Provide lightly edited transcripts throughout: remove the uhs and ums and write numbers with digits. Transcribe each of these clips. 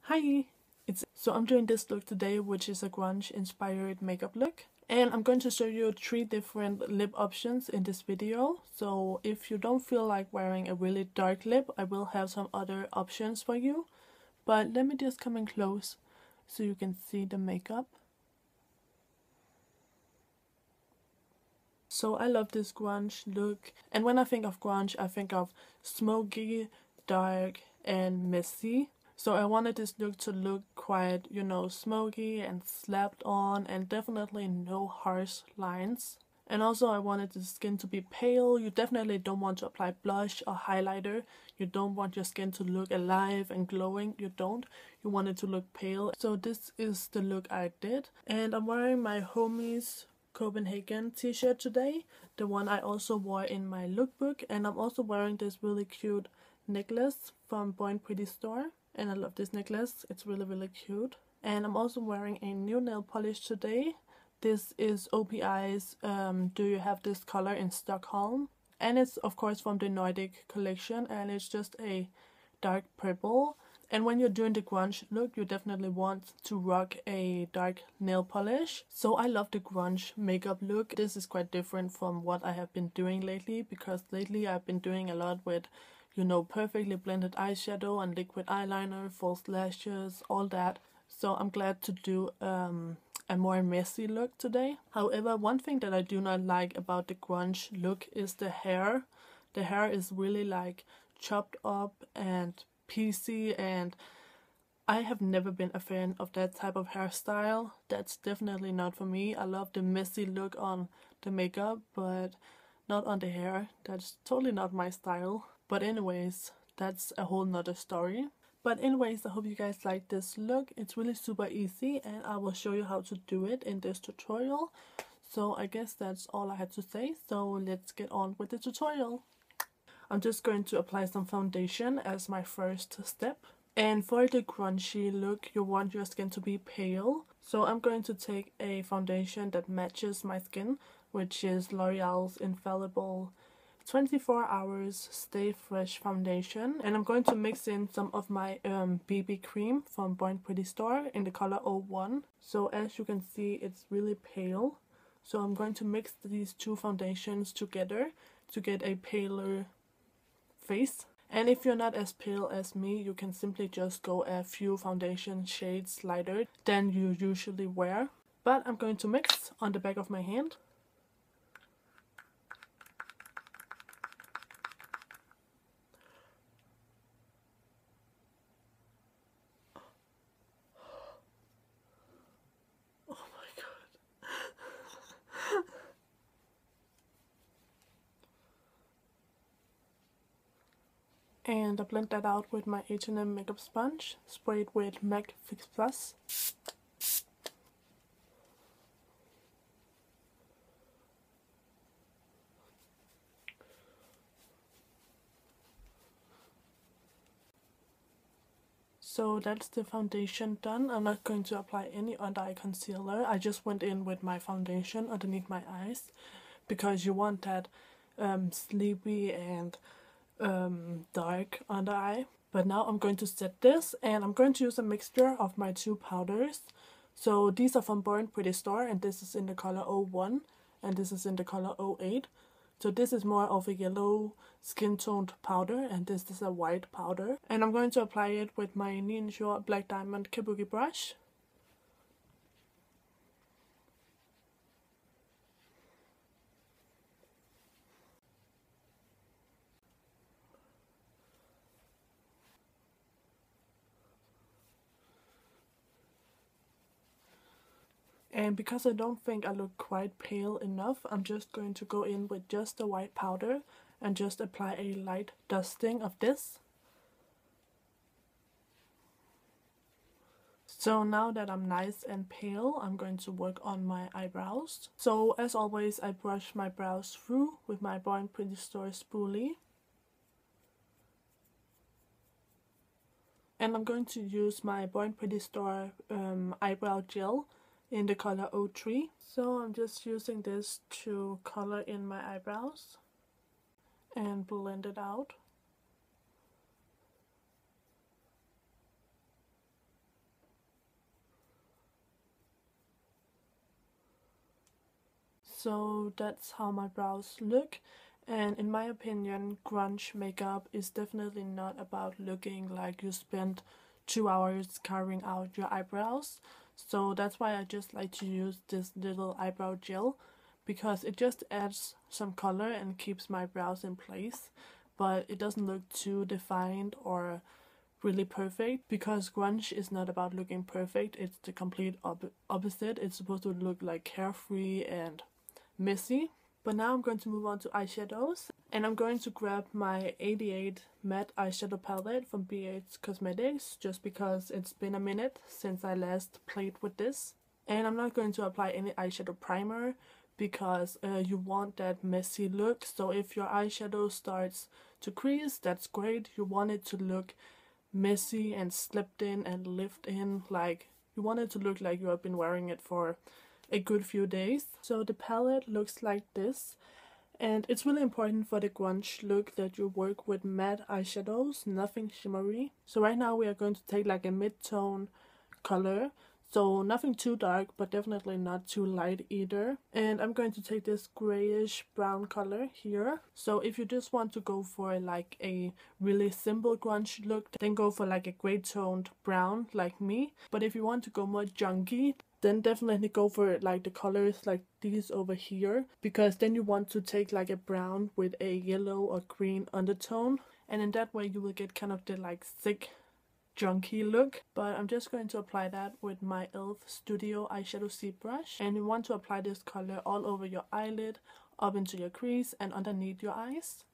Hi! I'm doing this look today, which is a grunge inspired makeup look. And I'm going to show you 3 different lip options in this video. So if you don't feel like wearing a really dark lip, I will have some other options for you. But let me just come in close so you can see the makeup. So I love this grunge look, and when I think of grunge I think of smoky, dark and messy. So I wanted this look to look quite, smoky and slapped on, and definitely no harsh lines. And also I wanted the skin to be pale. You definitely don't want to apply blush or highlighter. You don't want your skin to look alive and glowing. You don't. You want it to look pale. So this is the look I did. And I'm wearing my homies Copenhagen t-shirt today, the one I also wore in my lookbook, and I'm also wearing this really cute necklace from BornPrettyStore, and I love this necklace. It's really cute. And I'm also wearing a new nail polish today. This is OPI's Do You Have This Color in Stockholm, and it's of course from the Nordic collection, and it's just a dark purple. And when you're doing the grunge look, you definitely want to rock a dark nail polish. So I love the grunge makeup look. This is quite different from what I have been doing lately, because lately I've been doing a lot with, perfectly blended eyeshadow and liquid eyeliner, false lashes, all that. So I'm glad to do a more messy look today. However, one thing that I do not like about the grunge look is the hair. The hair is really like chopped up and PC, and I have never been a fan of that type of hairstyle. That's definitely not for me. I love the messy look on the makeup, but not on the hair. That's totally not my style. But anyways, that's a whole nother story. But anyways, I hope you guys like this look. It's really super easy, and I will show you how to do it in this tutorial. So I guess that's all I had to say. So let's get on with the tutorial. I'm just going to apply some foundation as my first step. And for the grungy look, you want your skin to be pale. So I'm going to take a foundation that matches my skin, which is L'Oreal's Infallible 24 Hours Stay Fresh Foundation. And I'm going to mix in some of my BB cream from BornPrettyStore in the color 01. So as you can see, it's really pale. So I'm going to mix these two foundations together to get a paler face. And if you're not as pale as me, you can simply just go a few foundation shades lighter than you usually wear. But I'm going to mix on the back of my hand. Oh my god. And I blend that out with my H&M Makeup Sponge, sprayed with MAC Fix Plus. So that's the foundation done. I'm not going to apply any under eye concealer. I just went in with my foundation underneath my eyes, because you want that sleepy and dark under eye. But now I'm going to set this, and I'm going to use a mixture of my two powders. So these are from BornPrettyStore, and this is in the color 01 and this is in the color 08. So this is more of a yellow skin toned powder, and this is a white powder. And I'm going to apply it with my Jord Black Diamond Kabuki brush. And because I don't think I look quite pale enough, I'm just going to go in with just the white powder and just apply a light dusting of this. So now that I'm nice and pale, I'm going to work on my eyebrows. So as always, I brush my brows through with my BornPrettyStore spoolie. And I'm going to use my BornPrettyStore eyebrow gel in the color 03. So I'm just using this to color in my eyebrows and blend it out. So that's how my brows look. And in my opinion, grunge makeup is definitely not about looking like you spent 2 hours carving out your eyebrows. So that's why I just like to use this little eyebrow gel, because it just adds some color and keeps my brows in place, but it doesn't look too defined or really perfect, because grunge is not about looking perfect. It's the complete opposite. It's supposed to look like carefree and messy. But now I'm going to move on to eyeshadows, and I'm going to grab my 88 matte eyeshadow palette from BH Cosmetics, just because it's been a minute since I last played with this. And I'm not going to apply any eyeshadow primer, because you want that messy look. So if your eyeshadow starts to crease, that's great. You want it to look messy and slipped in and lift in, like you want it to look like you have been wearing it for a good few days. So the palette looks like this, and it's really important for the grunge look that you work with matte eyeshadows, nothing shimmery. So right now we are going to take like a mid-tone color, so nothing too dark but definitely not too light either. And I'm going to take this grayish brown color here. So if you just want to go for like a really simple grunge look, then go for like a gray toned brown like me. But if you want to go more junky, then definitely go for like the colors like these over here, because then you want to take like a brown with a yellow or green undertone, and in that way you will get kind of the like thick junky look. But I'm just going to apply that with my e.l.f. Studio eyeshadow seed brush, and you want to apply this color all over your eyelid, up into your crease and underneath your eyes.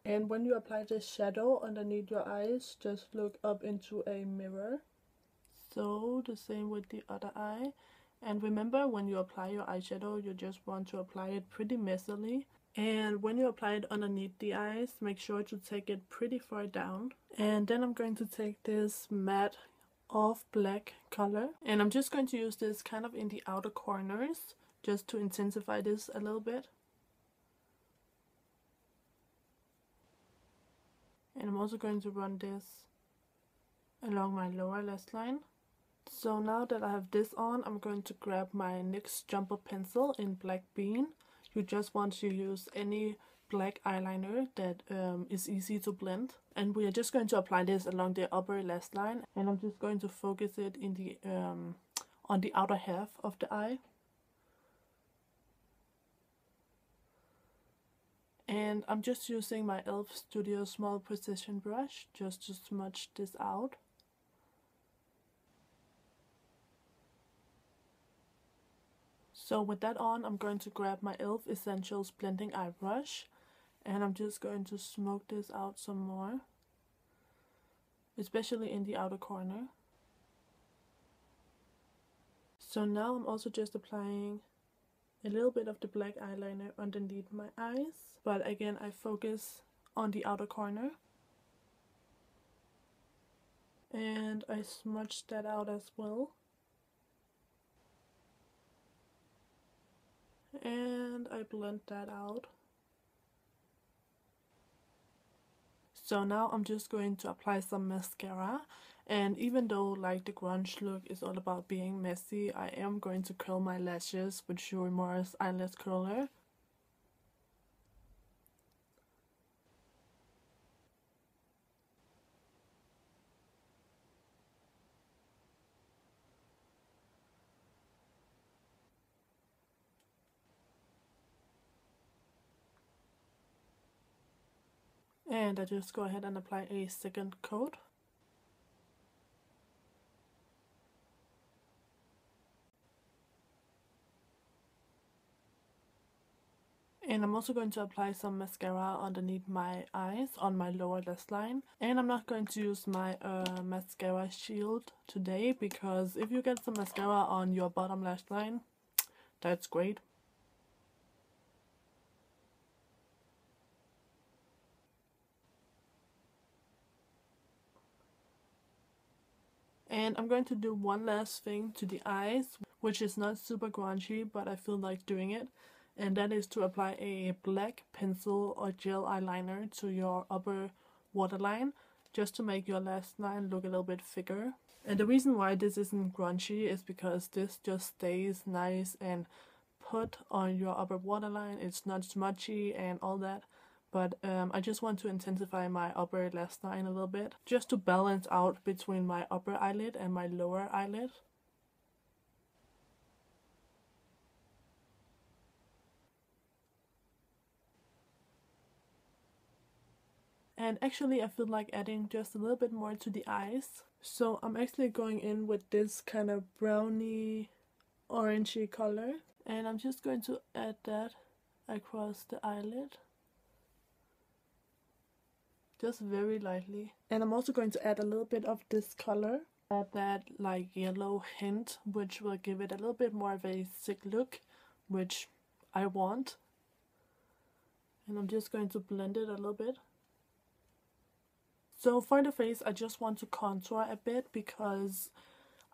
And when you apply this shadow underneath your eyes, just look up into a mirror. So the same with the other eye. And remember, when you apply your eyeshadow, you just want to apply it pretty messily. And when you apply it underneath the eyes, make sure to take it pretty far down. And then I'm going to take this matte off black color, and I'm just going to use this kind of in the outer corners just to intensify this a little bit. And I'm also going to run this along my lower lash line. So now that I have this on, I'm going to grab my NYX Jumper Pencil in Black Bean. You just want to use any black eyeliner that is easy to blend. And we are just going to apply this along the upper lash line. And I'm just going to focus it in the on the outer half of the eye. And I'm just using my e.l.f. Studio Small Precision Brush just to smudge this out. So with that on, I'm going to grab my e.l.f. Essentials Blending Eye Brush, and I'm just going to smoke this out some more, especially in the outer corner. So now I'm also just applying a little bit of the black eyeliner underneath my eyes, but again I focus on the outer corner. And I smudge that out as well. And I blend that out. So now I'm just going to apply some mascara, and even though like the grunge look is all about being messy, I am going to curl my lashes with Uemura's eyelash curler. And I just go ahead and apply a second coat. And I'm also going to apply some mascara underneath my eyes on my lower lash line. And I'm not going to use my mascara shield today, because if you get some mascara on your bottom lash line, that's great. And I'm going to do one last thing to the eyes, which is not super grungy, but I feel like doing it. And that is to apply a black pencil or gel eyeliner to your upper waterline. just to make your lash line look a little bit thicker. And the reason why this isn't grungy is because this just stays nice and put on your upper waterline. It's not smudgy and all that. But I just want to intensify my upper lash line a little bit, just to balance out between my upper eyelid and my lower eyelid. And actually I feel like adding just a little bit more to the eyes. So I'm actually going in with this kind of browny orangey color. And I'm just going to add that across the eyelid. Just very lightly. And I'm also going to add a little bit of this color. Add that like yellow hint, which will give it a little bit more of a thick look, which I want. And I'm just going to blend it a little bit. So for the face, I just want to contour a bit because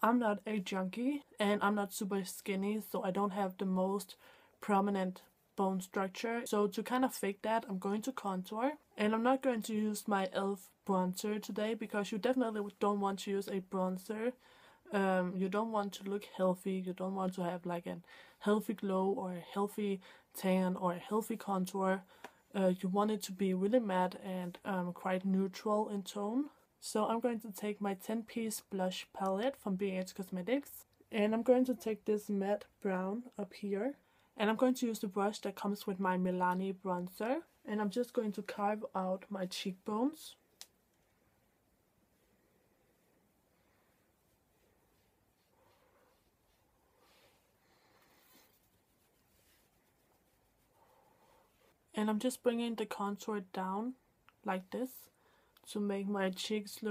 I'm not a junkie and I'm not super skinny, so I don't have the most prominent bone structure. So to kind of fake that, I'm going to contour. And I'm not going to use my e.l.f. bronzer today because you definitely don't want to use a bronzer. You don't want to look healthy. You don't want to have like a healthy glow or a healthy tan or a healthy contour. You want it to be really matte and quite neutral in tone. So I'm going to take my 10-piece blush palette from BH Cosmetics. And I'm going to take this matte brown up here. And I'm going to use the brush that comes with my Milani bronzer. And I'm just going to carve out my cheekbones. And I'm just bringing the contour down like this to make my cheeks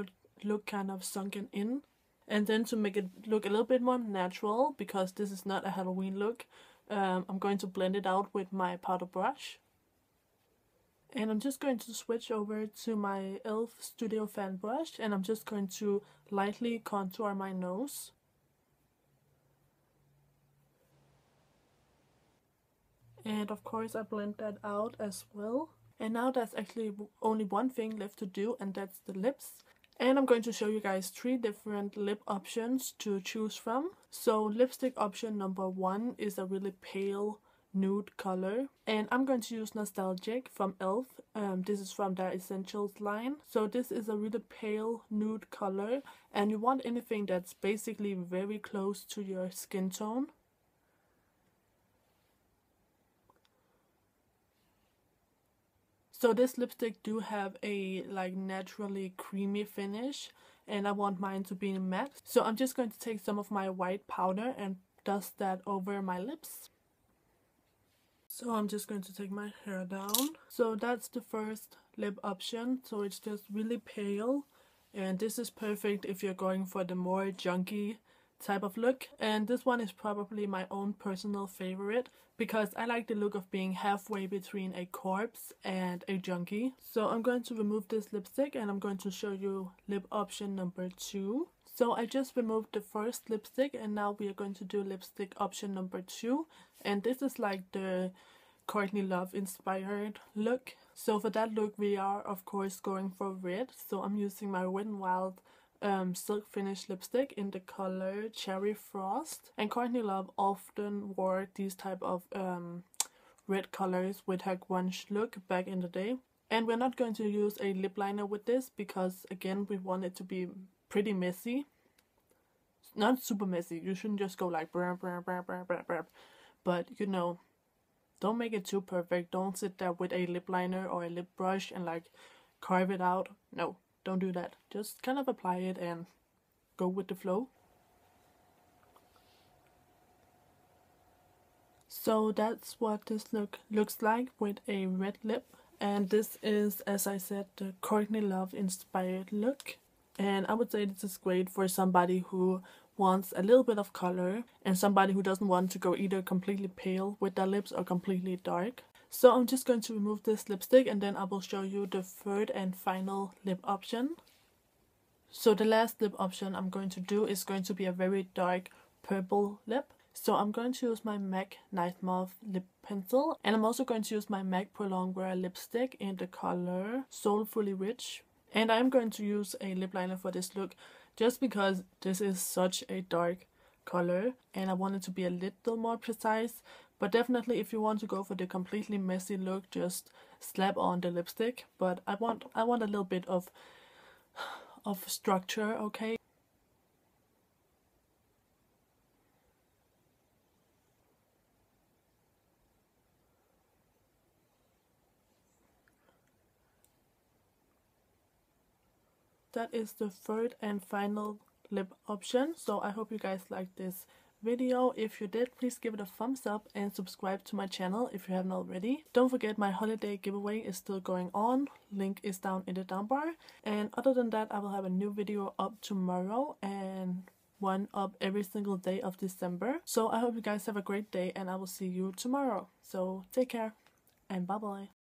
look kind of sunken in. And then to make it look a little bit more natural, because this is not a Halloween look, I'm going to blend it out with my powder brush. And I'm just going to switch over to my e.l.f. Studio Fan brush, and I'm just going to lightly contour my nose. And of course I blend that out as well. And now there's actually only one thing left to do, and that's the lips. And I'm going to show you guys 3 different lip options to choose from. So lipstick option number 1 is a really pale nude color. And I'm going to use Nostalgic from e.l.f. This is from their Essentials line. So this is a really pale nude color. And you want anything that's basically very close to your skin tone. So this lipstick do have a like naturally creamy finish, and I want mine to be matte. So I'm just going to take some of my white powder and dust that over my lips. So I'm just going to take my hair down. So that's the first lip option. So it's just really pale, and this is perfect if you're going for the more junky type of look. And this one is probably my own personal favorite because I like the look of being halfway between a corpse and a junkie. So I'm going to remove this lipstick and I'm going to show you lip option number 2. So I just removed the first lipstick and now we are going to do lipstick option number 2. And this is like the Courtney Love inspired look. So for that look we are of course going for red. So I'm using my Wet n Wild silk finish lipstick in the color Cherry Frost. And Courtney Love often wore these type of red colors with her grunge look back in the day. And we're not going to use a lip liner with this because again we want it to be pretty messy. Not super messy, you shouldn't just go like brr, brr, brr, brr, brr, brr. But you know, don't make it too perfect. Don't sit there with a lip liner or a lip brush and like carve it out. No. Don't do that. Just kind of apply it and go with the flow. So that's what this look looks like with a red lip. And this is, as I said, the Courtney Love inspired look. And I would say this is great for somebody who wants a little bit of color and somebody who doesn't want to go either completely pale with their lips or completely dark. So I'm just going to remove this lipstick and then I will show you the third and final lip option. So the last lip option I'm going to do is going to be a very dark purple lip. So I'm going to use my MAC Nightmoth lip pencil, and I'm also going to use my MAC Prolong Wear lipstick in the color Soulfully Rich. And I'm going to use a lip liner for this look just because this is such a dark color and I want it to be a little more precise. But definitely if you want to go for the completely messy look, just slap on the lipstick. But I want a little bit of structure, okay? That is the third and final lip option. So I hope you guys liked this video. If you did, please give it a thumbs up and subscribe to my channel if you haven't already. Don't forget my holiday giveaway is still going on. Link is down in the down bar. And other than that, I will have a new video up tomorrow and one up every single day of December. So I hope you guys have a great day and I will see you tomorrow. So take care and bye bye.